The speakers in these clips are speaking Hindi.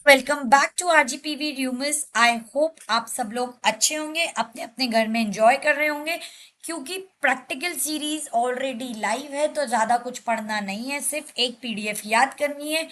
Welcome back to RGPV rumours. I hope आप सब लोग अच्छे होंगे, अपने अपने घर में एंजॉय कर रहे होंगे। क्योंकि प्रैक्टिकल सीरीज ऑलरेडी लाइव है तो ज़्यादा कुछ पढ़ना नहीं है, सिर्फ एक पीडीएफ याद करनी है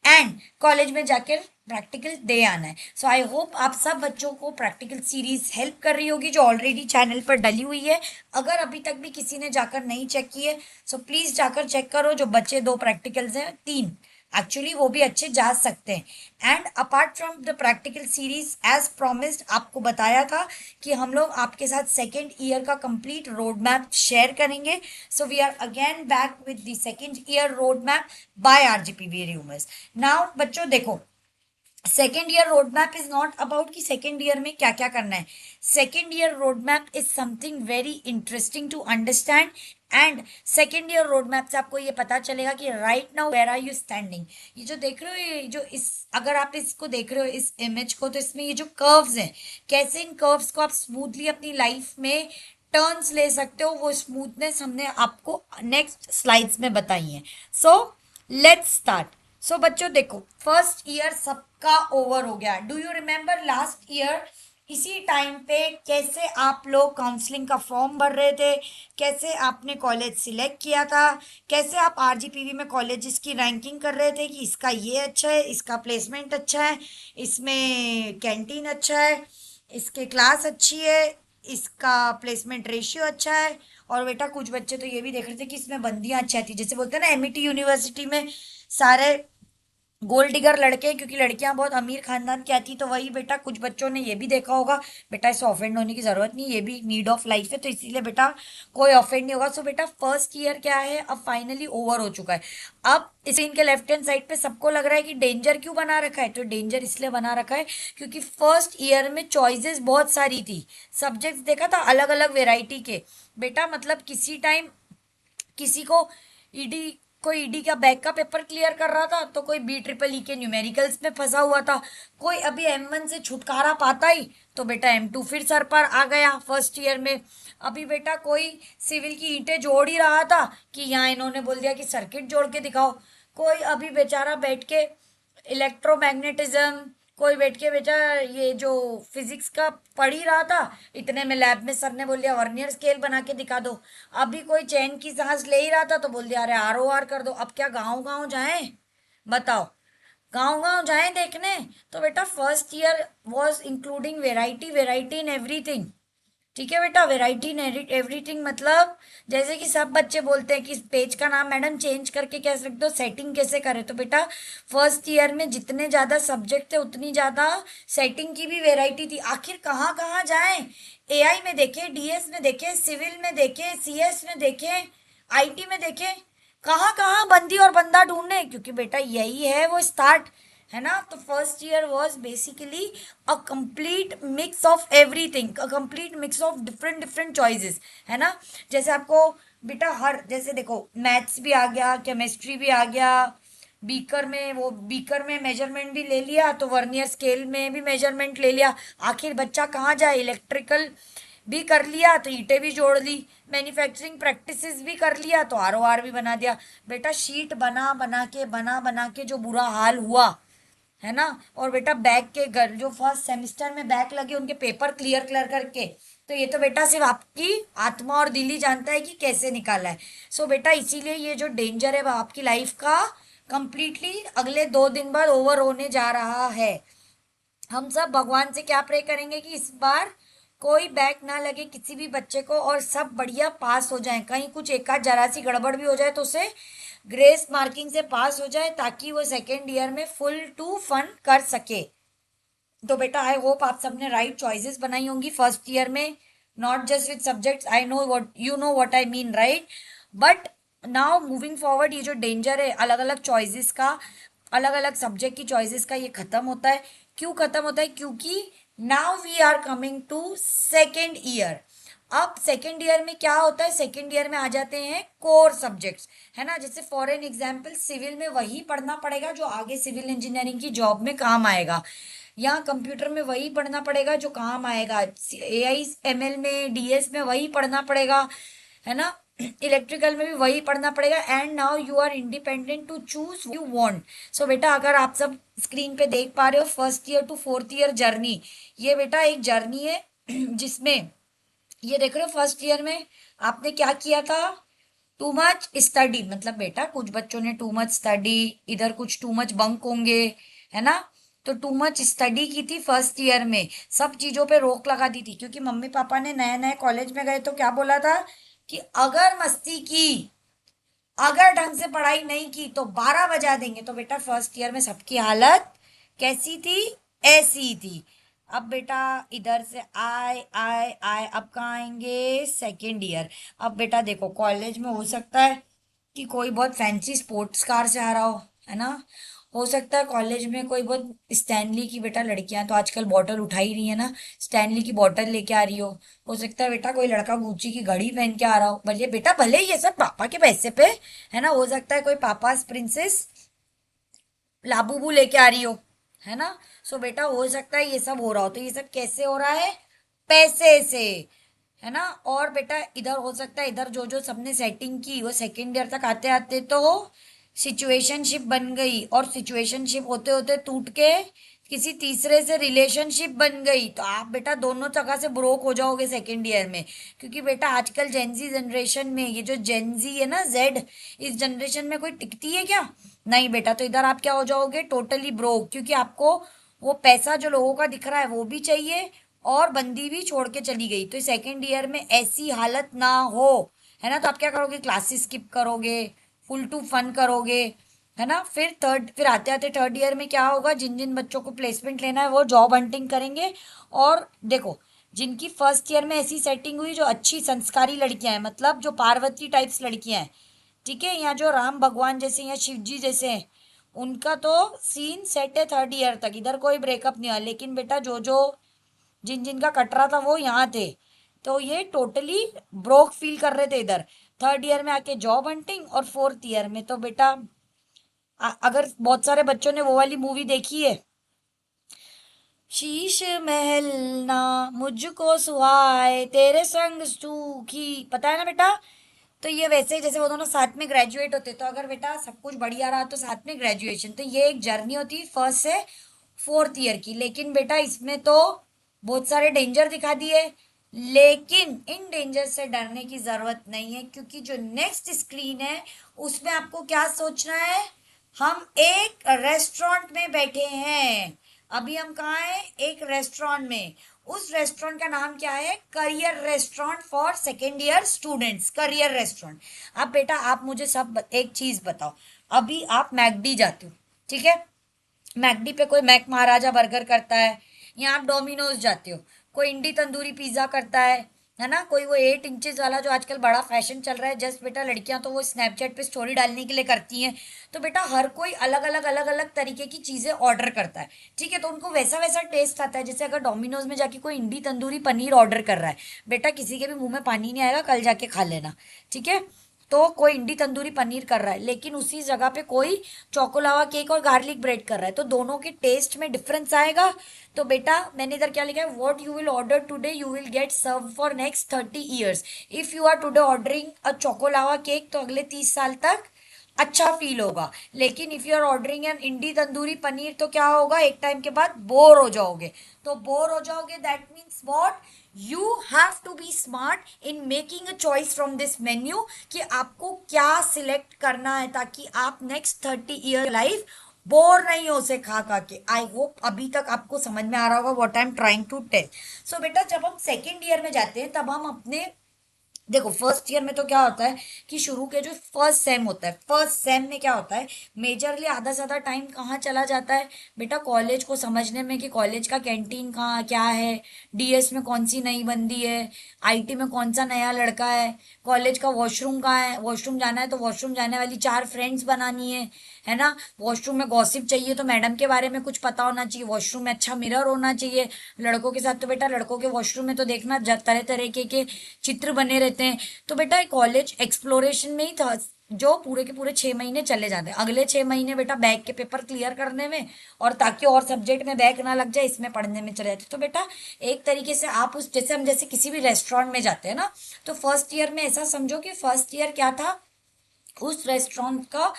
एंड कॉलेज में जाकर प्रैक्टिकल दे आना है। सो आई होप आप सब बच्चों को प्रैक्टिकल सीरीज हेल्प कर रही होगी जो ऑलरेडी चैनल पर डली हुई है। अगर अभी तक भी किसी ने जाकर नहीं चेक की है सो प्लीज़ जाकर चेक करो। जो बच्चे दो प्रैक्टिकल्स हैं, तीन एक्चुअली, वो भी अच्छे जा सकते हैं। And apart from the practical series, as promised आपको बताया था कि हम लोग आपके साथ सेकेंड ईयर का कंप्लीट रोड मैप शेयर करेंगे। So we are again back with the second year road map by RGPV rumours. Now बच्चों देखो, second year road map is not about कि सेकेंड ईयर में क्या क्या करना है। Second year road map is something very interesting to understand. And second year road map से आपको ये पता चलेगा कि right now where are you standing. ये जो देख रहे हो, ये जो इस, अगर आप इसको देख रहे हो इस इमेज को, तो इसमें ये जो कर्व्स हैं, कैसे इन कर्व्स को आप स्मूथली अपनी लाइफ में टर्न्स ले सकते हो, वो स्मूथनेस हमने आपको नेक्स्ट स्लाइड्स में बताई है। So let's start. सो बच्चों देखो, फर्स्ट ईयर सबका ओवर हो गया। Do you remember last year इसी टाइम पे कैसे आप लोग काउंसलिंग का फॉर्म भर रहे थे, कैसे आपने कॉलेज सिलेक्ट किया था, कैसे आप आरजीपीवी में कॉलेजेस की रैंकिंग कर रहे थे कि इसका ये अच्छा है, इसका प्लेसमेंट अच्छा है, इसमें कैंटीन अच्छा है, इसके क्लास अच्छी है, इसका प्लेसमेंट रेशियो अच्छा है। और बेटा कुछ बच्चे तो ये भी देख रहे थे कि इसमें बंदियां अच्छा थी, जैसे बोलते हैं ना एमईटी यूनिवर्सिटी में सारे गोल्ड डिगर लड़के, क्योंकि लड़कियां बहुत अमीर खानदान की आती, तो वही बेटा कुछ बच्चों ने ये भी देखा होगा। बेटा इससे ऑफेंड होने की जरूरत नहीं, ये भी नीड ऑफ लाइफ है, तो इसीलिए बेटा कोई ऑफेंड नहीं होगा। सो बेटा फर्स्ट ईयर क्या है, अब फाइनली ओवर हो चुका है। अब इसे इनके लेफ्ट हैंड साइड पे सबको लग रहा है कि डेंजर क्यों बना रखा है, तो डेंजर इसलिए बना रखा है क्योंकि फर्स्ट ईयर में चॉइसेस बहुत सारी थी। सब्जेक्ट्स देखा था अलग अलग वेराइटी के। बेटा मतलब किसी टाइम किसी को ईडी कोई ईडी का बैक का पेपर क्लियर कर रहा था, तो कोई बी ट्रिपल ई के न्यूमेरिकल्स में फंसा हुआ था, कोई अभी M1 से छुटकारा पाता ही तो बेटा M2 फिर सर पर आ गया फर्स्ट ईयर में। अभी बेटा कोई सिविल की ईंटें जोड़ ही रहा था कि यहाँ इन्होंने बोल दिया कि सर्किट जोड़ के दिखाओ। कोई अभी बेचारा बैठ के इलेक्ट्रोमैग्नेटिज्म, कोई बैठ के बेटा ये जो फिजिक्स का पढ़ ही रहा था, इतने में लैब में सर ने बोल दिया वर्नियर स्केल बना के दिखा दो। अभी कोई चैन की सांस ले ही रहा था तो बोल दिया अरे ROR कर दो। अब क्या गांव गांव जाएं, बताओ, गांव गांव जाएं देखने। तो बेटा first year was including variety, variety in everything. ठीक है बेटा, वेराइटी इन एवरीथिंग मतलब जैसे कि सब बच्चे बोलते हैं कि इस पेज का नाम मैडम चेंज करके कैसे रख दो, सेटिंग कैसे करें, तो बेटा फर्स्ट ईयर में जितने ज़्यादा सब्जेक्ट थे उतनी ज़्यादा सेटिंग की भी वेराइटी थी। आखिर कहाँ कहाँ जाएं, AI में देखें, DS में देखें, सिविल में देखें, CS में देखें, IT में देखें, कहाँ कहाँ बंदी और बंदा ढूंढने, क्योंकि बेटा यही है वो स्टार्ट, है ना। तो first year was basically a complete mix of everything, a complete mix of different different choices, है ना। जैसे आपको बेटा हर, जैसे देखो मैथ्स भी आ गया, केमिस्ट्री भी आ गया, बीकर में मेजरमेंट भी ले लिया, तो वर्नियर स्केल में भी मेजरमेंट ले लिया। आखिर बच्चा कहाँ जाए, इलेक्ट्रिकल भी कर लिया तो ईंटें भी जोड़ ली, मैन्युफैक्चरिंग प्रैक्टिसेस भी कर लिया तो ROR भी बना दिया। बेटा शीट बना बना के जो बुरा हाल हुआ, है ना। और बेटा बैक के घर जो फर्स्ट सेमेस्टर में बैक लगे उनके पेपर क्लियर क्लियर करके, तो ये तो बेटा सिर्फ आपकी आत्मा और दिल ही जानता है कि कैसे निकाला है। सो बेटा इसीलिए ये जो डेंजर है वो आपकी लाइफ का कंप्लीटली अगले 2 दिन बाद ओवर होने जा रहा है। हम सब भगवान से क्या प्रे करेंगे कि इस बार कोई बैक ना लगे किसी भी बच्चे को और सब बढ़िया पास हो जाए। कहीं कुछ एक आध जरा सी गड़बड़ भी हो जाए तो उसे ग्रेस मार्किंग से पास हो जाए, ताकि वो सेकेंड ईयर में फुल टू फन कर सके। तो बेटा आई होप आप सबने राइट चॉइसेस बनाई होंगी फर्स्ट ईयर में, not just with subjects, I know what you know what I mean, right. But now moving forward, ये जो डेंजर है अलग अलग चॉइसेस का, अलग अलग सब्जेक्ट की चॉइसेस का, ये खत्म होता है। क्यों खत्म होता है, क्योंकि now we are coming to second year. अब सेकेंड ईयर में क्या होता है, सेकेंड ईयर में आ जाते हैं कोर सब्जेक्ट्स, है ना। जैसे फॉर एन एग्जाम्पल सिविल में वही पढ़ना पड़ेगा जो आगे सिविल इंजीनियरिंग की जॉब में काम आएगा, यहाँ कंप्यूटर में वही पढ़ना पड़ेगा जो काम आएगा, AI ML में DS में वही पढ़ना पड़ेगा, है ना। इलेक्ट्रिकल में भी वही पढ़ना पड़ेगा। And now you are independent to choose you want. So बेटा अगर आप सब स्क्रीन पे देख पा रहे हो, first year to fourth year journey, ये बेटा एक जर्नी है जिसमें ये देख रहे हो फर्स्ट ईयर में आपने क्या किया था, टू मच स्टडी, मतलब बेटा कुछ बच्चों ने टू मच स्टडी, इधर कुछ टू मच बंक होंगे, है ना। तो टू मच स्टडी की थी फर्स्ट ईयर में, सब चीजों पे रोक लगा दी थी, क्योंकि मम्मी पापा ने नए नए कॉलेज में गए तो क्या बोला था कि अगर मस्ती की, अगर ढंग से पढ़ाई नहीं की तो 12 बजा देंगे। तो बेटा फर्स्ट ईयर में सबकी हालत कैसी थी, ऐसी थी। अब बेटा इधर से आए आए आए, अब कहाँ आएंगे, सेकेंड ईयर। अब बेटा देखो कॉलेज में हो सकता है कि कोई बहुत फैंसी स्पोर्ट्स कार से आ रहा है ना। हो सकता है कॉलेज में कोई बहुत स्टैनली की, बेटा लड़कियां तो आजकल बॉटल उठा ही रही है ना, स्टैनली की बॉटल लेके आ रही हो सकता है बेटा कोई लड़का गुच्ची की घड़ी पहन के आ रहा हो, भले बेटा भले ही ये सब पापा के पैसे पे, है ना। हो सकता है कोई पापास प्रिंसेस लाबूबू लेके आ रही हो, है ना। सो बेटा हो सकता है ये सब हो रहा हो, तो ये सब कैसे हो रहा है, पैसे से, है ना। और बेटा इधर हो सकता है, इधर जो जो सबने सेटिंग की वो सेकेंड ईयर तक आते आते तो सिचुएशनशिप बन गई, और सिचुएशनशिप होते होते टूट के किसी तीसरे से रिलेशनशिप बन गई, तो आप बेटा दोनों जगह से ब्रोक हो जाओगे सेकेंड ईयर में। क्योंकि बेटा आजकल जेनजी जनरेशन में, ये जो जेनजी है ना, जेड, इस जनरेशन में कोई टिकती है क्या, नहीं बेटा। तो इधर आप क्या हो जाओगे, टोटली ब्रोक, क्योंकि आपको वो पैसा जो लोगों का दिख रहा है वो भी चाहिए, और बंदी भी छोड़ के चली गई। तो सेकेंड ईयर में ऐसी हालत ना हो, है ना। तो आप क्या करोगे, क्लासेस स्किप करोगे, फुल टू फन करोगे, है ना। फिर आते आते थर्ड ईयर में क्या होगा, जिन जिन बच्चों को प्लेसमेंट लेना है वो जॉब हंटिंग करेंगे। और देखो जिनकी फर्स्ट ईयर में ऐसी सेटिंग हुई, जो अच्छी संस्कारी लड़कियां हैं, मतलब जो पार्वती टाइप्स लड़कियां हैं, ठीक है, या जो राम भगवान जैसे या शिव जी जैसे हैं, उनका तो सीन सेट है थर्ड ईयर तक, इधर कोई ब्रेकअप नहीं हुआ। लेकिन बेटा जो जो जिन जिन का कट रहा था वो यहाँ थे, तो ये टोटली ब्रोक फील कर रहे थे इधर थर्ड ईयर में आके जॉब हंटिंग। और फोर्थ ईयर में तो बेटा अगर बहुत सारे बच्चों ने वो वाली मूवी देखी है, शीश महल ना मुझको सुहाए तेरे संग सूखी, पता है ना बेटा। तो ये वैसे ही जैसे वो दोनों साथ में ग्रेजुएट होते, तो अगर बेटा सब कुछ बढ़िया रहा तो साथ में ग्रेजुएशन, तो ये एक जर्नी होती है फर्स्ट से फोर्थ ईयर की। लेकिन बेटा इसमें तो बहुत सारे डेंजर दिखा दिए, लेकिन इन डेंजर से डरने की जरूरत नहीं है, क्योंकि जो नेक्स्ट स्क्रीन है उसमें आपको क्या सोचना है, हम एक रेस्टोरेंट में बैठे हैं। अभी हम कहाँ हैं, एक रेस्टोरेंट में। उस रेस्टोरेंट का नाम क्या है, career restaurant for second year students, career restaurant. अब बेटा आप मुझे सब एक चीज बताओ, अभी आप मैकडी जाते हो, ठीक है, मैकडी पे कोई मैक महाराजा बर्गर करता है, या आप डोमिनोज जाते हो कोई इंडी तंदूरी पिज्जा करता है ना। कोई वो 8 इंचेस वाला जो आजकल बड़ा फैशन चल रहा है, जस्ट बेटा लड़कियां तो वो स्नैपचैट पे स्टोरी डालने के लिए करती हैं। तो बेटा हर कोई अलग अलग तरीके की चीजें ऑर्डर करता है, ठीक है, तो उनको वैसा वैसा टेस्ट आता है। जैसे अगर डोमिनोज में जाके कोई इंडी तंदूरी पनीर ऑर्डर कर रहा है, बेटा किसी के भी मुंह में पानी नहीं आएगा, कल जाके खा लेना, ठीक है। तो कोई इंडी तंदूरी पनीर कर रहा है, लेकिन उसी जगह पे कोई चोकोलावा केक और गार्लिक ब्रेड कर रहा है, तो दोनों के टेस्ट में डिफरेंस आएगा। तो बेटा मैंने इधर क्या लिखा है, what you will order today you will get serve for next 30 years. If you are today ordering a choco lava cake, तो अगले 30 साल तक अच्छा फील होगा। लेकिन if you are ordering an Indie tandoori paneer, तो क्या होगा, एक टाइम के बाद बोर हो जाओगे। तो बोर हो जाओगे, that means what, you have to be smart in making a choice from this menu, कि आपको क्या सिलेक्ट करना है, ताकि आप नेक्स्ट 30 ईयर लाइफ बोर नहीं हो से खा खा के। आई होप अभी तक आपको समझ में आ रहा होगा what I am trying to tell. So बेटा जब हम सेकेंड ईयर में जाते हैं, तब हम अपने, देखो फर्स्ट ईयर में तो क्या होता है कि शुरू के जो फर्स्ट सेम होता है, फर्स्ट सेम में क्या होता है, मेजरली आधा से ज्यादा टाइम कहाँ चला जाता है बेटा, कॉलेज को समझने में, कि कॉलेज का कैंटीन कहाँ क्या है, डीएस में कौन सी नई बंदी है, आईटी में कौन सा नया लड़का है, कॉलेज का वॉशरूम कहाँ है, वॉशरूम जाना है तो वॉशरूम जाने वाली 4 फ्रेंड्स बनानी है है ना। वॉशरूम में गॉसिप चाहिए तो मैडम के बारे में कुछ पता होना चाहिए, वॉशरूम में अच्छा मिरर होना चाहिए। लड़कों के साथ तो बेटा लड़कों के वॉशरूम में तो देखना तरह तरह के चित्र बने रहते हैं। तो बेटा कॉलेज एक्सप्लोरेशन में ही था जो पूरे के पूरे 6 महीने चले जाते हैं। अगले 6 महीने बेटा बैक के पेपर क्लियर करने में और ताकि और सब्जेक्ट में बैक ना लग जाए इसमें पढ़ने में चले जाते। तो बेटा एक तरीके से आप उस जैसे हम जैसे किसी भी रेस्टोरेंट में जाते हैं ना, तो फर्स्ट ईयर में ऐसा समझो कि फर्स्ट ईयर क्या था, उस रेस्टोरेंट का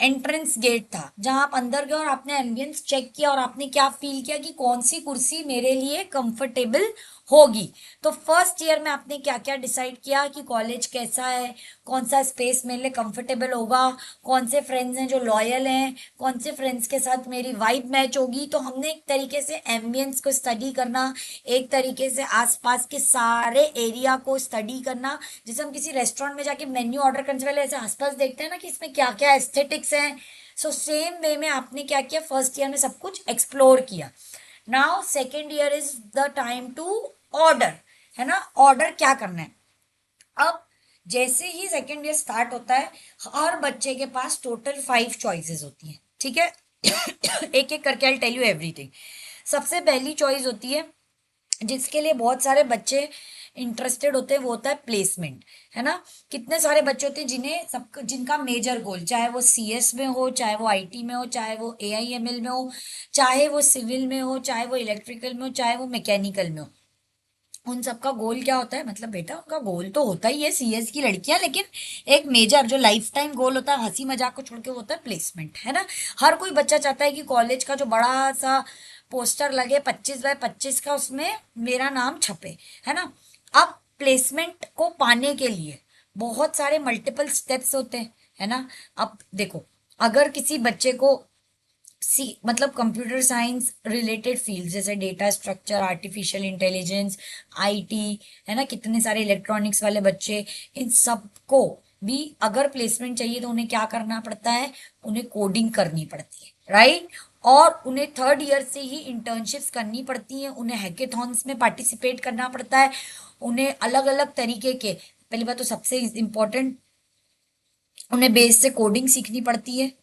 एंट्रेंस गेट था जहां आप अंदर गए और आपने एम्बियंस चेक किया और आपने क्या फील किया कि कौन सी कुर्सी मेरे लिए कंफर्टेबल होगी। तो फर्स्ट ईयर में आपने क्या क्या डिसाइड किया कि कॉलेज कैसा है, कौन सा स्पेस मेरे लिए कंफर्टेबल होगा, कौन से फ्रेंड्स हैं जो लॉयल हैं, कौन से फ्रेंड्स के साथ मेरी वाइब मैच होगी। तो हमने एक तरीके से एम्बियंस को स्टडी करना, एक तरीके से आसपास के सारे एरिया को स्टडी करना। जैसे हम किसी रेस्टोरेंट में जाके मेन्यू ऑर्डर करने से पहले ऐसे आसपास देखते हैं ना कि इसमें क्या क्या एस्थेटिक्स हैं। सो सेम वे में आपने क्या किया, फर्स्ट ईयर में सब कुछ एक्सप्लोर किया। Now second year is the time to order, है ना। ऑर्डर क्या करना है, अब जैसे ही सेकेंड ईयर स्टार्ट होता है हर बच्चे के पास टोटल 5 चॉइसेस होती हैं, ठीक है। एक एक करके आई टेल यू एवरीथिंग। सबसे पहली चॉइस होती है जिसके लिए बहुत सारे बच्चे इंटरेस्टेड होते हैं, वो होता है प्लेसमेंट, है ना। कितने सारे बच्चे होते हैं जिन्हें सब जिनका मेजर गोल, चाहे वो सीएस में हो, चाहे वो आईटी में हो, चाहे वो एआईएमएल में हो, चाहे वो सिविल में हो, चाहे वो इलेक्ट्रिकल में हो, चाहे वो मैकेनिकल में हो, उन सबका गोल क्या होता है, मतलब बेटा उनका गोल तो होता ही है सीएस की लड़कियां, लेकिन एक मेजर जो लाइफ टाइम गोल होता है हंसी मजाक को छोड़ के वो होता है प्लेसमेंट, है ना। हर कोई बच्चा चाहता है कि कॉलेज का जो बड़ा सा पोस्टर लगे 25x25 का, उसमें मेरा नाम छपे, है ना। अब प्लेसमेंट को पाने के लिए बहुत सारे मल्टीपल स्टेप्स होते हैं, है ना। अब देखो, अगर किसी बच्चे को सी मतलब कंप्यूटर साइंस रिलेटेड फील्ड जैसे data structure, artificial intelligence, IT, है ना, कितने सारे इलेक्ट्रॉनिक्स वाले बच्चे, इन सबको भी अगर प्लेसमेंट चाहिए तो उन्हें क्या करना पड़ता है, उन्हें कोडिंग करनी पड़ती है, राइट। और उन्हें थर्ड ईयर से ही इंटर्नशिप्स करनी पड़ती हैं, उन्हें हैकेथॉन्स में पार्टिसिपेट करना पड़ता है, उन्हें अलग अलग तरीके के, पहली बात तो सबसे इम्पोर्टेंट, उन्हें बेस से कोडिंग सीखनी पड़ती है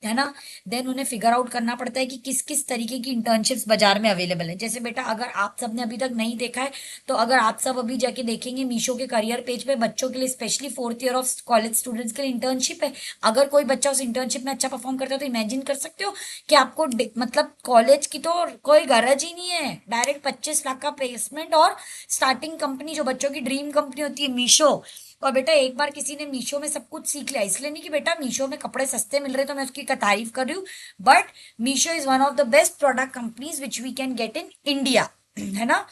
ना। देन उन्हें फिगर आउट करना पड़ता है कि किस किस तरीके की इंटर्नशिप्स बाजार में अवेलेबल है। जैसे बेटा अगर आप सबने अभी तक नहीं देखा है तो अगर आप सब अभी जाके देखेंगे मीशो के करियर पेज पे बच्चों के लिए specially fourth year of college students के लिए इंटर्नशिप है। अगर कोई बच्चा उस इंटर्नशिप में अच्छा परफॉर्म करता है तो इमेजिन कर सकते हो कि आपको मतलब कॉलेज की तो कोई गरज ही नहीं है, डायरेक्ट 25 लाख का प्लेसमेंट और स्टार्टिंग कंपनी जो बच्चों की ड्रीम कंपनी होती है मीशो। और बेटा एक बार किसी ने मीशो में सब कुछ सीख लिया, इसलिए नहीं कि बेटा मीशो में कपड़े सस्ते मिल रहे तो मैं उसकी तारीफ कर रही हूँ, but Meesho is one of the best product companies which we can get in India, है ना।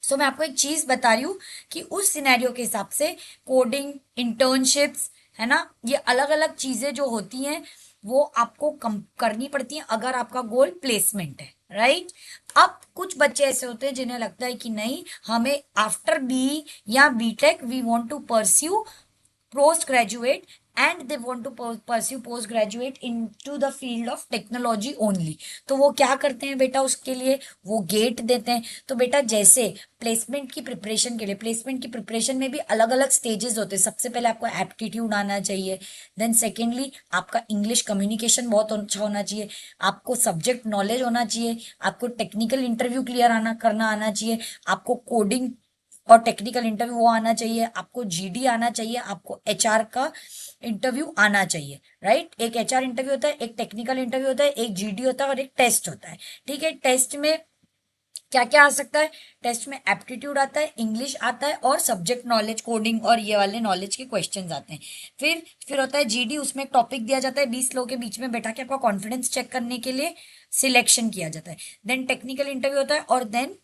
सो मैं आपको एक चीज बता रही हूँ कि उस सिनेरियो के हिसाब से कोडिंग, इंटर्नशिप्स, है ना, ये अलग अलग चीजें जो होती हैं वो आपको कम करनी पड़ती हैं अगर आपका गोल प्लेसमेंट है, राइट। अब कुछ बच्चे ऐसे होते हैं जिन्हें लगता है कि नहीं, हमें आफ्टर बी या BTech we want to pursue post graduate and they want to pursue post graduate into the field of technology only. तो वो क्या करते हैं बेटा, उसके लिए वो गेट देते हैं। तो बेटा जैसे प्लेसमेंट की प्रिपरेशन के लिए, प्लेसमेंट की प्रिपरेशन में भी अलग अलग स्टेजेस होते हैं। सबसे पहले आपको एप्टीट्यूड आना चाहिए, देन सेकेंडली आपका इंग्लिश कम्युनिकेशन बहुत अच्छा होना चाहिए, आपको सब्जेक्ट नॉलेज होना चाहिए, आपको टेक्निकल इंटरव्यू क्लियर करना आना चाहिए, आपको कोडिंग और टेक्निकल इंटरव्यू वो आना चाहिए, आपको जीडी आना चाहिए, आपको एचआर का इंटरव्यू आना चाहिए, राइट। एक एचआर इंटरव्यू होता है, एक टेक्निकल इंटरव्यू होता है, एक जीडी होता है और एक टेस्ट होता है, ठीक है। टेस्ट में क्या क्या आ सकता है, टेस्ट में एप्टीट्यूड आता है, इंग्लिश आता है और सब्जेक्ट नॉलेज, कोडिंग और ये वाले नॉलेज के क्वेश्चंस आते हैं। फिर होता है जीडी, उसमें एक टॉपिक दिया जाता है, 20 लोगों के बीच में बैठा के आपका कॉन्फिडेंस चेक करने के लिए सिलेक्शन किया जाता है। देन टेक्निकल इंटरव्यू होता है और then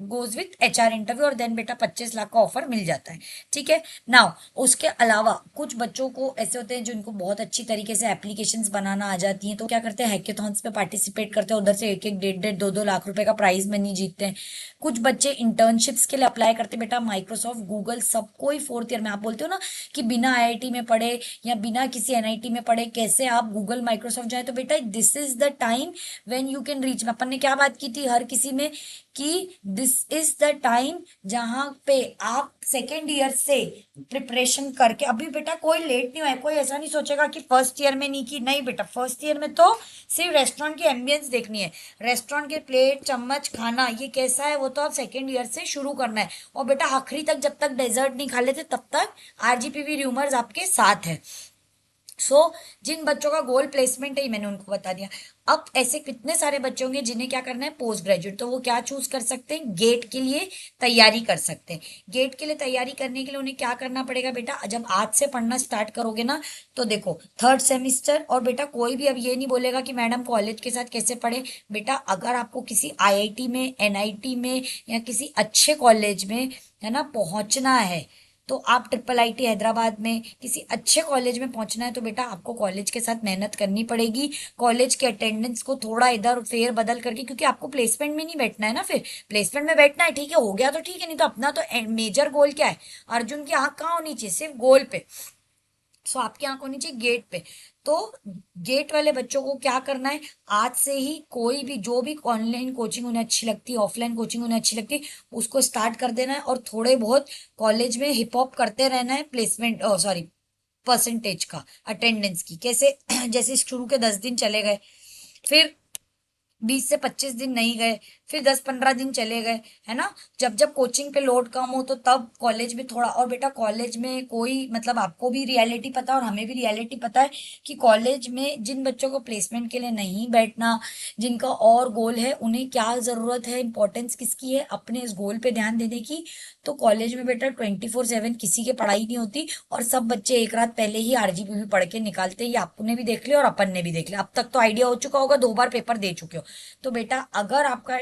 goes with HR interview और देन बेटा 25 लाख का ऑफर मिल जाता है, ठीक है। नाउ उसके अलावा कुछ बच्चों को ऐसे होते हैं जिनको बहुत अच्छी तरीके से एप्लीकेशंस बनाना आ जाती हैं, तो क्या करते हैं, हैकेथॉन्स में पार्टिसिपेट करते हैं, उधर से 1-1, 1.5-1.5, 2-2 लाख रुपए का प्राइज मनी जीतते हैं। कुछ बच्चे इंटर्नशिप्स के लिए अप्लाई करते हैं, बेटा माइक्रोसॉफ्ट, गूगल, सबको ही फोर्थ ईयर में। आप बोलते हो ना कि बिना आईआईटी में पढ़े या बिना किसी एनआईटी में पढ़े कैसे आप गूगल माइक्रोसॉफ्ट जाए, तो बेटा this is the time when you can reach. अपन ने क्या बात की थी हर किसी में कि this this is the time जहां पे आप सेकेंड ईयर से प्रिपरेशन करके, अभी बेटा कोई लेट नहीं हुआ है, कोई ऐसा नहीं सोचेगा कि फर्स्ट ईयर में नहीं की, नहीं बेटा फर्स्ट ईयर में तो सिर्फ रेस्टोरेंट की एम्बियंस देखनी है, रेस्टोरेंट के प्लेट चम्मच खाना ये कैसा है वो तो आप सेकेंड ईयर से शुरू करना है। और बेटा आखिरी तक जब तक डेजर्ट नहीं खा लेते तब तक आरजीपीवी र्यूमर्स आपके साथ है। जिन बच्चों का गोल प्लेसमेंट है मैंने उनको बता दिया। अब ऐसे कितने सारे बच्चे होंगे जिन्हें क्या करना है पोस्ट ग्रेजुएट, तो वो क्या चूज कर सकते हैं, गेट के लिए तैयारी कर सकते हैं। गेट के लिए तैयारी करने के लिए उन्हें क्या करना पड़ेगा बेटा, जब आज से पढ़ना स्टार्ट करोगे ना तो देखो थर्ड सेमिस्टर, और बेटा कोई भी अब ये नहीं बोलेगा कि मैडम कॉलेज के साथ कैसे पढ़े, बेटा अगर आपको किसी आईआईटी में एनआईटी में या किसी अच्छे कॉलेज में है ना पहुंचना है, तो आप ट्रिपल आईटी हैदराबाद में किसी अच्छे कॉलेज में पहुंचना है तो बेटा आपको कॉलेज के साथ मेहनत करनी पड़ेगी, कॉलेज के अटेंडेंस को थोड़ा इधर फेर बदल करके, क्योंकि आपको प्लेसमेंट में नहीं बैठना है ना, फिर प्लेसमेंट में बैठना है ठीक है हो गया तो ठीक है, नहीं तो अपना तो मेजर गोल क्या है, अर्जुन की आंख कहाँ होनी चाहिए, सिर्फ गोल पे। आपकी आंख होनी चाहिए गेट पे। तो गेट वाले बच्चों को क्या करना है, आज से ही कोई भी जो भी ऑनलाइन कोचिंग उन्हें अच्छी लगती है, ऑफलाइन कोचिंग उन्हें अच्छी लगती है, उसको स्टार्ट कर देना है और थोड़े बहुत कॉलेज में हिप हॉप करते रहना है, प्लेसमेंट सॉरी परसेंटेज का, अटेंडेंस की, कैसे जैसे शुरू के 10 दिन चले गए, फिर 20 से 25 दिन नहीं गए, फिर 10-15 दिन चले गए, है ना, जब जब कोचिंग पे लोड कम हो तो तब कॉलेज में थोड़ा। और बेटा कॉलेज में कोई मतलब आपको भी रियलिटी पता है और हमें भी रियलिटी पता है कि कॉलेज में जिन बच्चों को प्लेसमेंट के लिए नहीं बैठना, जिनका और गोल है, उन्हें क्या जरूरत है, इंपॉर्टेंस किसकी है, अपने इस गोल पे ध्यान देने की। तो कॉलेज में बेटा 24/7 किसी की पढ़ाई नहीं होती और सब बच्चे एक रात पहले ही आरजीपीवी पढ़ के निकालते हैं, ये आपने भी देख लिया और अपन ने भी देख लिया, अब तक तो आइडिया हो चुका होगा, 2 बार पेपर दे चुके हो। तो बेटा अगर आपका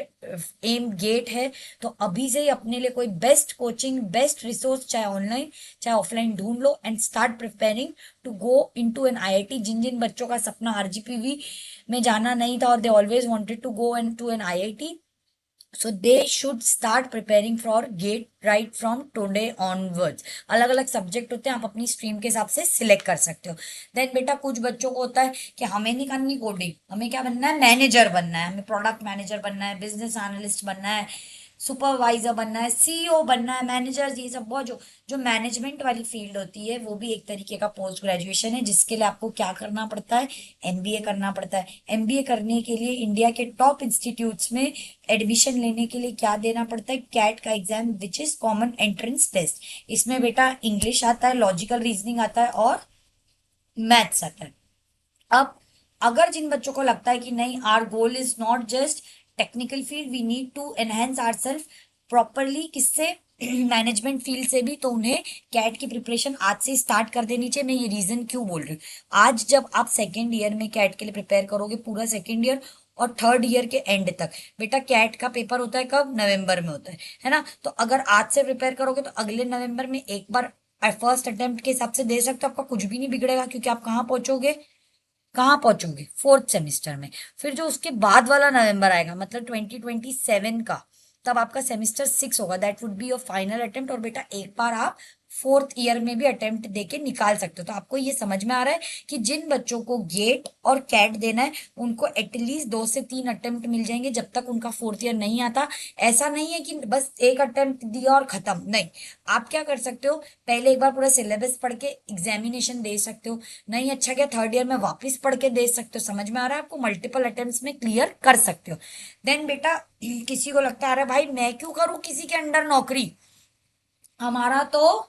एम गेट है तो अभी से ही अपने लिए कोई बेस्ट कोचिंग, बेस्ट रिसोर्स, चाहे ऑनलाइन चाहे ऑफलाइन ढूंढ लो and start preparing to go into an IIT. जिन जिन बच्चों का सपना आरजीपीवी में जाना नहीं था और they always wanted to go into an IIT, so they should start preparing for gate right from today onwards। अलग अलग सब्जेक्ट होते हैं, आप अपनी स्ट्रीम के हिसाब से सिलेक्ट कर सकते हो। देन बेटा कुछ बच्चों को होता है कि हमें नहीं करनी कोडिंग, हमें क्या बनना है, मैनेजर बनना है, हमें प्रोडक्ट मैनेजर बनना है, बिजनेस एनालिस्ट बनना है, सुपरवाइजर बनना है, सीईओ बनना है, मैनेजर्स, ये सब बहुत जो जो मैनेजमेंट वाली फील्ड होती है वो भी एक तरीके का पोस्ट ग्रेजुएशन है, जिसके लिए आपको क्या करना पड़ता है, एमबीए करना पड़ता है। एमबीए करने के लिए इंडिया के टॉप इंस्टीट्यूट्स में एडमिशन लेने के लिए क्या देना पड़ता है, कैट का exam which is common entrance test. इसमें बेटा इंग्लिश आता है, लॉजिकल रीजनिंग आता है और मैथ्स आता है। अब अगर जिन बच्चों को लगता है कि नहीं our goal is not just technical field, we need to enhance our self properly, किससे, मैनेजमेंट फील्ड से भी, तो उन्हें कैट की प्रिपरेशन आज से स्टार्ट कर देनी चाहिए। मैं ये रीजन क्यों बोल रही हूँ, आज जब आप सेकेंड ईयर में कैट के लिए प्रिपेयर करोगे, पूरा सेकेंड ईयर और थर्ड ईयर के एंड तक, बेटा कैट का पेपर होता है कब, नवंबर में होता है ना, तो अगर आज से प्रिपेयर करोगे तो अगले नवंबर में एक बार फर्स्ट अटेम्प्ट के हिसाब से दे सकते हो, आपका कुछ भी नहीं बिगड़ेगा, क्योंकि आप कहाँ पहुंचोगे फोर्थ सेमिस्टर में। फिर जो उसके बाद वाला नवंबर आएगा मतलब 2027 का, तब आपका सेमिस्टर 6 होगा, that would be your final attempt, और बेटा एक बार आप फोर्थ ईयर में भी अटेम्प्ट देके निकाल सकते हो। तो आपको ये समझ में आ रहा है कि जिन बच्चों को गेट और कैट देना है उनको एटलीस्ट 2 से 3 अटेम्प्ट मिल जाएंगे जब तक उनका फोर्थ ईयर नहीं आता। ऐसा नहीं है कि बस एक अटेम्प्ट दिया और खत्म, नहीं, आप क्या कर सकते हो, पहले एक बार पूरा सिलेबस पढ़ के एग्जामिनेशन दे सकते हो, नहीं अच्छा क्या थर्ड ईयर में वापस पढ़ के दे सकते हो, समझ में आ रहा है आपको, मल्टीपल अटेम्प्ट्स में क्लियर कर सकते हो। देन बेटा किसी को लगता है अरे भाई मैं क्यों करूं किसी के अंडर नौकरी, हमारा तो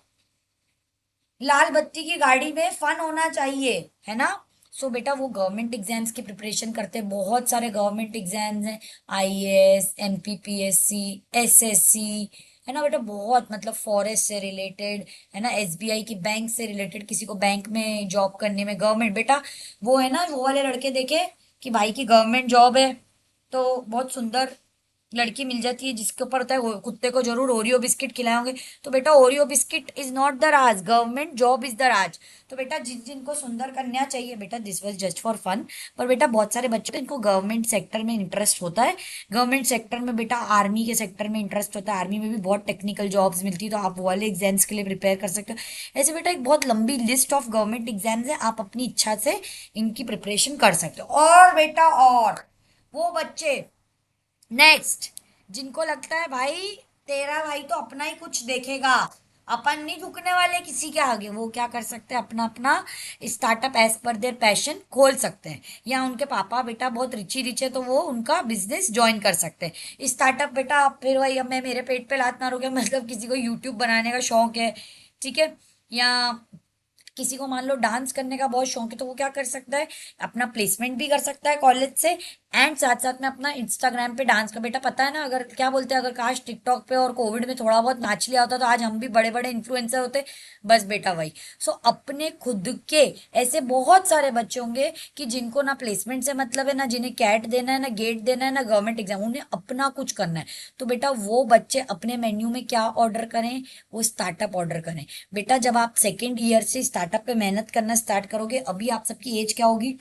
लाल बत्ती की गाड़ी में फन होना चाहिए, है ना। बेटा वो गवर्नमेंट एग्जाम्स की प्रिपरेशन करते हैं, बहुत सारे गवर्नमेंट एग्जाम्स हैं, आईएएस, एमपीपीएससी, एसएससी, है ना बेटा, बहुत मतलब फॉरेस्ट से रिलेटेड, है ना, एसबीआई की बैंक से रिलेटेड, किसी को बैंक में जॉब करने में गवर्नमेंट, बेटा वो है ना वो वाले लड़के देखे कि भाई की गवर्नमेंट जॉब है तो बहुत सुंदर लड़की मिल जाती है जिसके ऊपर होता है कुत्ते को जरूर ओरियो बिस्किट खिलाए होंगे, तो बेटा Oreo biscuit is not the राज, गवर्नमेंट जॉब इज द राज। तो बेटा जिन जिनको सुंदर कन्या चाहिए, बेटा this was just for fun, पर बेटा बहुत सारे बच्चों को इनको गवर्नमेंट सेक्टर में इंटरेस्ट होता है, गवर्नमेंट सेक्टर में बेटा आर्मी के सेक्टर में इंटरेस्ट होता है, आर्मी में भी बहुत टेक्निकल जॉब्स मिलती है, तो आप वो वाले एग्जाम्स के लिए प्रिपेयर कर सकते हो। ऐसे बेटा एक बहुत लंबी लिस्ट ऑफ गवर्नमेंट एग्जाम्स है, आप अपनी इच्छा से इनकी प्रिपरेशन कर सकते हो। और बेटा और वो बच्चे नेक्स्ट जिनको लगता है भाई तेरा भाई तो अपना ही कुछ देखेगा, अपन नहीं झुकने वाले किसी के आगे, वो क्या कर सकते हैं, अपना अपना startup as per their passion खोल सकते हैं। या उनके पापा बेटा बहुत रिची रिच है तो वो उनका बिजनेस ज्वाइन कर सकते हैं। स्टार्टअप बेटा अब फिर वही, अब मैं मेरे पेट पे लात मारूंगा, मतलब किसी को यूट्यूब बनाने का शौक है, ठीक है, या किसी को मान लो डांस करने का बहुत शौक है, तो वो क्या कर सकता है, अपना प्लेसमेंट भी कर सकता है कॉलेज से, एंड साथ साथ में अपना इंस्टाग्राम पे डांस का, बेटा पता है ना, अगर क्या बोलते हैं, अगर काश टिकटॉक पे और कोविड में थोड़ा बहुत नाच लिया होता तो आज हम भी बड़े बड़े इन्फ्लुएंसर होते। बस बेटा वही। सो अपने खुद के ऐसे बहुत सारे बच्चे होंगे कि जिनको ना प्लेसमेंट से मतलब है, ना जिन्हें कैट देना है, ना गेट देना है, ना गवर्नमेंट एग्जाम, उन्हें अपना कुछ करना है। तो बेटा वो बच्चे अपने मेन्यू में क्या ऑर्डर करें, वो स्टार्टअप ऑर्डर करें। बेटा जब आप सेकेंड ईयर से स्टार्टअप पे मेहनत करना स्टार्ट करोगे, अभी आप सबकी एज क्या होगी,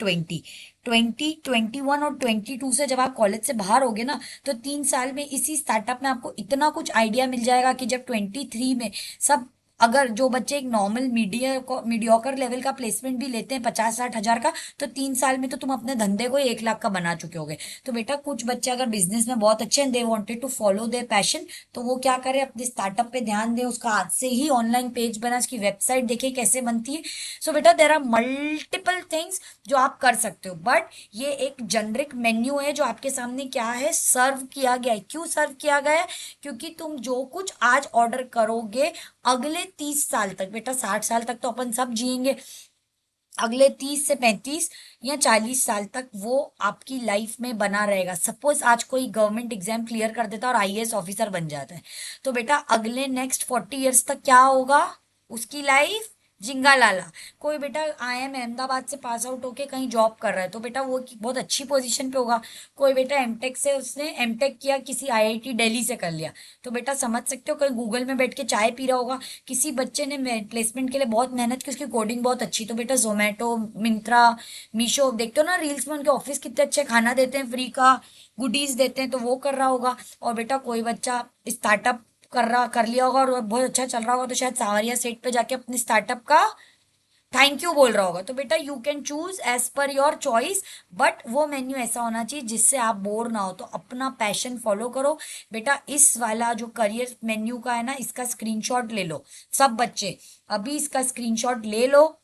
21 और 22 से जब आप कॉलेज से बाहर होगे ना, तो 3 साल में इसी स्टार्टअप में आपको इतना कुछ आइडिया मिल जाएगा कि जब 23 में सब, अगर जो बच्चे एक नॉर्मल मीडियोकर लेवल का प्लेसमेंट भी लेते हैं 50-60 हजार का, तो 3 साल में तो तुम अपने धंधे को 1 लाख का बना चुके होगे। तो बेटा कुछ बच्चे अगर बिजनेस में बहुत अच्छे हैं, they wanted to follow their passion, तो वो क्या करें, अपने स्टार्टअप पे ध्यान दें, उसका आज से ही ऑनलाइन पेज बना, उसकी वेबसाइट देखे कैसे बनती है। सो बेटा देर आर मल्टीपल थिंग्स जो आप कर सकते हो, बट ये एक जेनरिक मेन्यू है जो आपके सामने क्या है, सर्व किया गया है। क्यों सर्व किया गया है, क्योंकि तुम जो कुछ आज ऑर्डर करोगे, अगले 30 साल तक, बेटा 60 साल तक तो अपन सब जिएंगे, अगले 30 से 35 या 40 साल तक वो आपकी लाइफ में बना रहेगा। सपोज आज कोई गवर्नमेंट एग्जाम क्लियर कर देता और आईएएस ऑफिसर बन जाता है, तो बेटा अगले नेक्स्ट 40 ईयर्स तक क्या होगा, उसकी लाइफ जिंगा लाला। कोई बेटा आईएम अहमदाबाद से पास आउट होके कहीं जॉब कर रहा है, तो बेटा वो बहुत अच्छी पोजीशन पे होगा। कोई बेटा एमटेक से, उसने एमटेक किया किसी आईआईटी दिल्ली से कर लिया, तो बेटा समझ सकते हो कहीं गूगल में बैठ के चाय पी रहा होगा। किसी बच्चे ने प्लेसमेंट के लिए बहुत मेहनत की, उसकी कोडिंग बहुत अच्छी, तो बेटा जोमेटो, मिंत्रा, मीशो, देखते हो ना रील्स में उनके ऑफिस कितने अच्छे खाना देते हैं, फ्री का गुडीज देते हैं, तो वो कर रहा होगा। और बेटा कोई बच्चा स्टार्टअप कर लिया होगा और बहुत अच्छा चल रहा होगा, तो शायद सावरिया सेट पे जाके अपने स्टार्टअप का थैंक यू बोल रहा होगा। तो बेटा you can choose as per your choice, but वो मेन्यू ऐसा होना चाहिए जिससे आप बोर ना हो, तो अपना पैशन फॉलो करो। बेटा इस वाला जो करियर मेन्यू का है ना, इसका स्क्रीनशॉट ले लो सब बच्चे, अभी इसका स्क्रीनशॉट ले लो,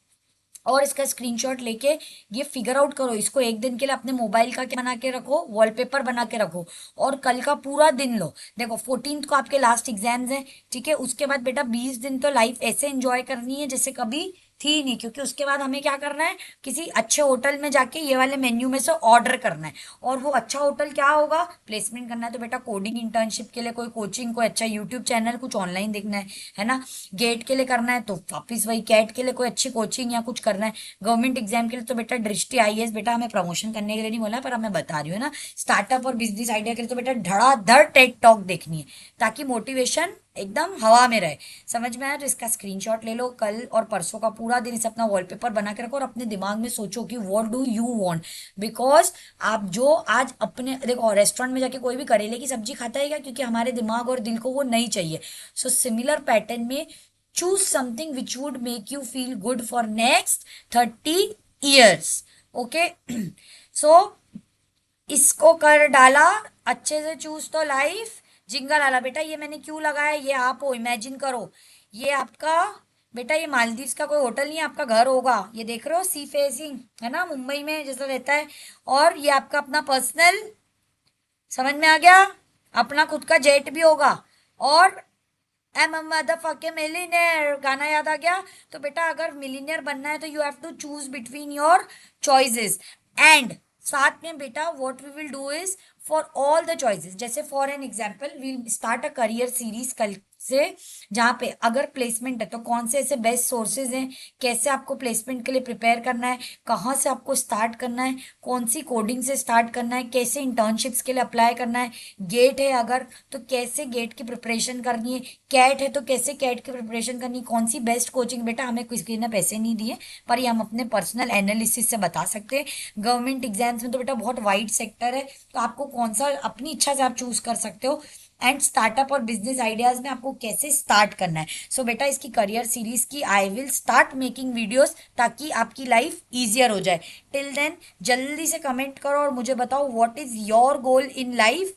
और इसका स्क्रीनशॉट लेके ये फिगर आउट करो, इसको एक दिन के लिए अपने मोबाइल का क्या बना के रखो, वॉलपेपर बना के रखो, और कल का पूरा दिन लो। देखो 14th को आपके लास्ट एग्जाम्स हैं, ठीक है, उसके बाद बेटा 20 दिन तो लाइफ ऐसे एंजॉय करनी है जैसे कभी थी नहीं, क्योंकि उसके बाद हमें क्या करना है, किसी अच्छे होटल में जाके ये वाले मेन्यू में से ऑर्डर करना है। और वो अच्छा होटल क्या होगा, प्लेसमेंट करना है, तो बेटा कोडिंग इंटर्नशिप के लिए कोई कोचिंग, कोई अच्छा यूट्यूब चैनल कुछ ऑनलाइन देखना है ना। गेट के लिए करना है तो वापिस वही, कैट के लिए कोई अच्छी कोचिंग या कुछ करना है, गवर्नमेंट एग्जाम के लिए तो बेटा दृष्टि आईएएस, बेटा हमें प्रमोशन करने के लिए नहीं बोला, पर हमें बता रही हूँ ना, स्टार्टअप और बिजनेस आइडिया के लिए तो बेटा धड़ाधड़ टेक टॉक देखनी है, ताकि मोटिवेशन एकदम हवा में रहे। समझ में आया, तो इसका स्क्रीनशॉट ले लो, कल और परसों का पूरा दिन इसे अपना वॉलपेपर बना के रखो, और अपने दिमाग में सोचो कि what do you want, because आप जो आज अपने, देखो रेस्टोरेंट में जाके कोई भी करेले की सब्जी खाता है क्या, क्योंकि हमारे दिमाग और दिल को वो नहीं चाहिए। सो सिमिलर पैटर्न में choose something which would make you feel good for next 30 years. Okay. So इसको कर डाला, अच्छे से चूज तो लाइफ जिंगा लाला। बेटा ये मैंने क्यों लगाया, ये आप हो, इमेजिन करो, ये आपका बेटा, ये मालदीव्स का कोई होटल नहीं है, आपका घर होगा, ये देख रहे हो सी फेसिंग है ना, मुंबई में जैसा रहता है, और ये आपका अपना पर्सनल, समझ में आ गया, अपना खुद का जेट भी होगा, और एम मदरफकर मिलीनियर गाना याद आ गया। तो बेटा अगर मिलीनियर बनना है तो you have to choose between your choices, and साथ में बेटा what we will do is for all the choices, जैसे for an example we'll start a career series कल से, जहाँ पे अगर प्लेसमेंट है तो कौन से ऐसे बेस्ट सोर्सेज हैं, कैसे आपको प्लेसमेंट के लिए प्रिपेयर करना है, कहाँ से आपको स्टार्ट करना है, कौन सी कोडिंग से स्टार्ट करना है, कैसे इंटर्नशिप्स के लिए अप्लाई करना है, गेट है अगर तो कैसे गेट की प्रिपरेशन करनी है, कैट है तो कैसे कैट की प्रिपरेशन करनी है, कौन सी बेस्ट कोचिंग। बेटा हमें किसी ने पैसे नहीं दिए, पर ये हम अपने पर्सनल एनालिसिस से बता सकते हैं। गवर्नमेंट एग्जाम्स में तो बेटा बहुत वाइड सेक्टर है, तो आपको कौन सा अपनी इच्छा से आप चूज कर सकते हो, एंड स्टार्टअप और बिजनेस आइडियाज में आपको कैसे स्टार्ट करना है। सो बेटा इसकी करियर सीरीज की I will start making videos, ताकि आपकी लाइफ इजियर हो जाए। टिल देन जल्दी से कमेंट करो और मुझे बताओ what is your goal in life,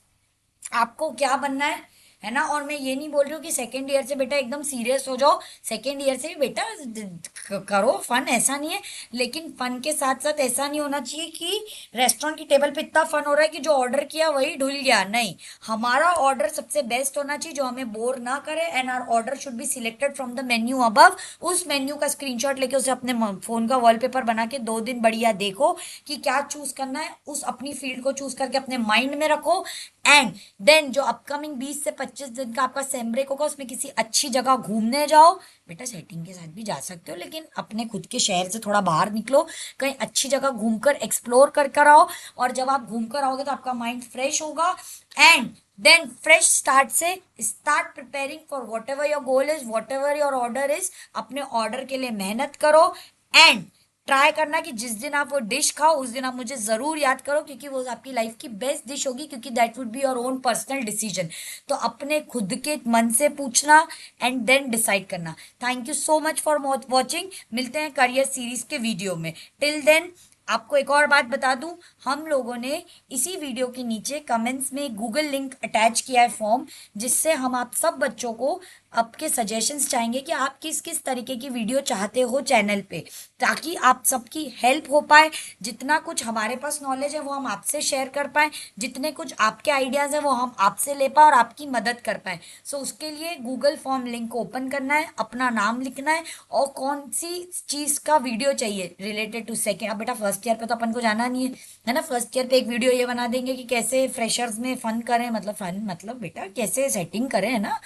आपको क्या बनना है ना। और मैं ये नहीं बोल रही हूँ कि सेकेंड ईयर से बेटा एकदम सीरियस हो जाओ, सेकेंड ईयर से भी बेटा करो फन, ऐसा नहीं है। लेकिन फन के साथ साथ ऐसा नहीं होना चाहिए कि रेस्टोरेंट की टेबल पे इतना फन हो रहा है कि जो ऑर्डर किया वही ढुल गया। नहीं, हमारा ऑर्डर सबसे बेस्ट होना चाहिए जो हमें बोर ना करे। And our order should be selected from the menu above. उस मेन्यू का स्क्रीनशॉट लेके उसे अपने फोन का वॉलपेपर बना के 2 दिन बढ़िया देखो कि क्या चूज करना है, उस अपनी फील्ड को चूज करके अपने माइंड में रखो। एंड देन जो अपकमिंग 20 से 25 दिन का आपका सेम ब्रेक होगा उसमें किसी अच्छी जगह घूमने जाओ। बेटा सेटिंग के साथ भी जा सकते हो, लेकिन अपने खुद के शहर से थोड़ा बाहर निकलो, कहीं अच्छी जगह घूमकर एक्सप्लोर कर कर आओ। और जब आप घूम कर आओगे तो आपका माइंड फ्रेश होगा। एंड देन फ्रेश स्टार्ट से start preparing for what ever your goal is, what ever your order is. अपने ऑर्डर के लिए मेहनत करो। एंड ट्राई करना कि जिस दिन आप वो डिश खाओ उस दिन आप मुझे जरूर याद करो, क्योंकि वो आपकी लाइफ की बेस्ट डिश होगी, क्योंकि that would be your own personal decision. तो अपने खुद के मन से पूछना एंड देन डिसाइड करना। Thank you so much for watching. मिलते हैं करियर सीरीज के वीडियो में। टिल देन आपको एक और बात बता दूं, हम लोगों ने इसी वीडियो के नीचे कमेंट्स में गूगल लिंक अटैच किया है फॉर्म, जिससे हम आप सब बच्चों को आपके सजेशंस चाहेंगे कि आप किस किस तरीके की वीडियो चाहते हो चैनल पे, ताकि आप सबकी हेल्प हो पाए। जितना कुछ हमारे पास नॉलेज है वो हम आपसे शेयर कर पाए, जितने कुछ आपके आइडियाज़ हैं वो हम आपसे ले पाए और आपकी मदद कर पाए। सो उसके लिए गूगल फॉर्म लिंक को ओपन करना है, अपना नाम लिखना है और कौन सी चीज़ का वीडियो चाहिए रिलेटेड टू सेकेंड। अब बेटा फर्स्ट ईयर पे तो अपन को जाना नहीं है ना। फर्स्ट ईयर पे एक वीडियो ये बना देंगे कि कैसे फ्रेशर्स में फन करें, मतलब फन मतलब बेटा कैसे सेटिंग करें, है ना।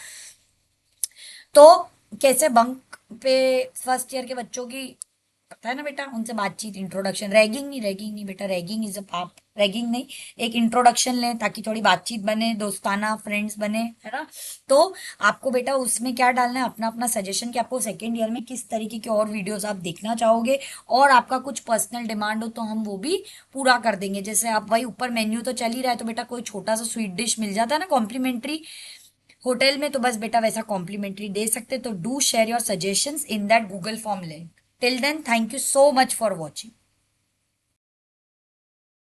तो कैसे बंक पे फर्स्ट ईयर के बच्चों की, पता है ना बेटा, उनसे बातचीत, इंट्रोडक्शन, रैगिंग नहीं बेटा, रैगिंग इज अ पाप, रैगिंग नहीं, एक इंट्रोडक्शन लें ताकि थोड़ी बातचीत बने, दोस्ताना फ्रेंड्स बने, है ना। तो आपको बेटा उसमें क्या डालना है, अपना अपना सजेशन कि आपको सेकेंड ईयर में किस तरीके के और वीडियोस आप देखना चाहोगे, और आपका कुछ पर्सनल डिमांड हो तो हम वो भी पूरा कर देंगे। जैसे आप वही ऊपर मेन्यू तो चल ही रहा है, तो बेटा कोई छोटा सा स्वीट डिश मिल जाता है ना कॉम्प्लीमेंट्री होटल में, तो बस बेटा वैसा कॉम्प्लीमेंट्री दे सकते। तो do share your suggestions in that Google form link. Till then thank you so much for watching.